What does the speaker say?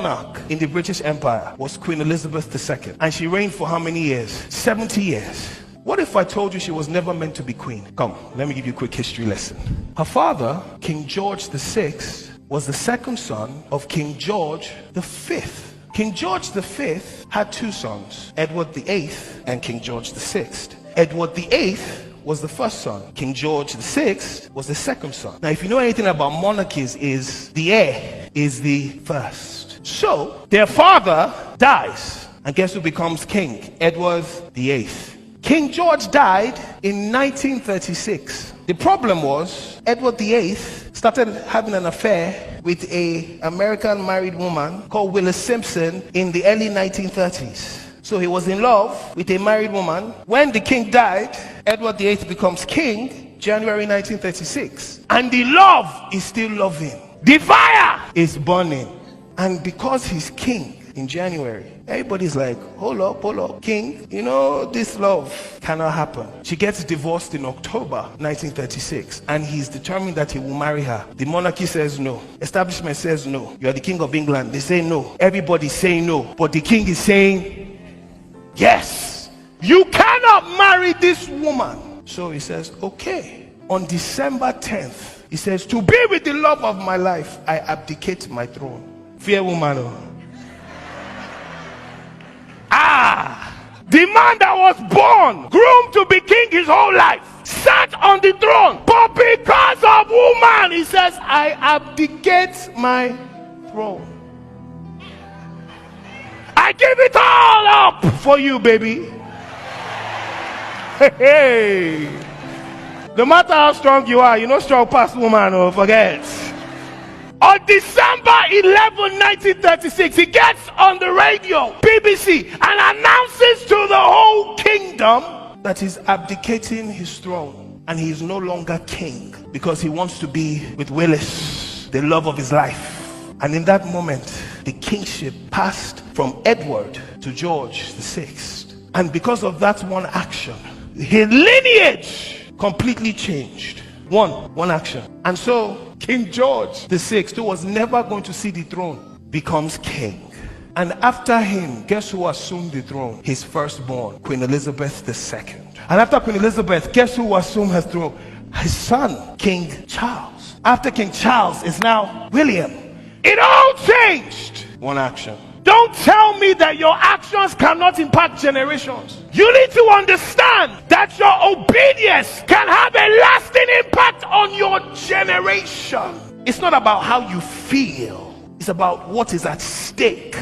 monarch in the British Empire was Queen Elizabeth II. And she reigned for how many years? 70 years. What if I told you she was never meant to be queen? Come, let me give you a quick history lesson. Her father, King George VI, was the second son of King George V. King George V had two sons, Edward VIII and King George VI. Edward VIII was the first son. King George VI was the second son. Now, if you know anything about monarchies, is the heir is the first. So, their father dies, and guess who becomes king? Edward VIII. King George died in 1936. The problem was, Edward VIII started having an affair with an American married woman called Willis Simpson in the early 1930s. So he was in love with a married woman. When the king died, Edward VIII becomes king, January 1936. And the love is still loving. The fire is burning. And because he's king in January, everybody's like, hold up, king, you know, this love cannot happen. She gets divorced in October 1936, and he's determined that he will marry her. The monarchy says no. Establishment says no. You are the king of England. They say no. Everybody's saying no. But the king is saying yes. You cannot marry this woman. So he says, okay. On December 10th, he says, to be with the love of my life, I abdicate my throne. Fear woman. The man that was born, groomed to be king his whole life, sat on the throne. But because of woman, he says, I abdicate my throne. I give it all up for you, baby. Hey. No matter how strong you are, you're not strong past woman, or forget. On December 11, 1936, he gets on the radio, BBC, and announces to the whole kingdom that he's abdicating his throne. And he is no longer king because he wants to be with Willis, the love of his life. And in that moment, the kingship passed from Edward to George VI. And because of that one action, his lineage completely changed. One action. And so King George VI, who was never going to see the throne, becomes king. And after him, guess who assumed the throne? His firstborn, Queen Elizabeth II. And after Queen Elizabeth, guess who assumed her throne? His son, King Charles. After King Charles is now William. It all changed. One action. Don't tell me that your actions cannot impact generations. You need to understand that your obedience can have a lasting impact on your generation. It's not about how you feel. It's about what is at stake.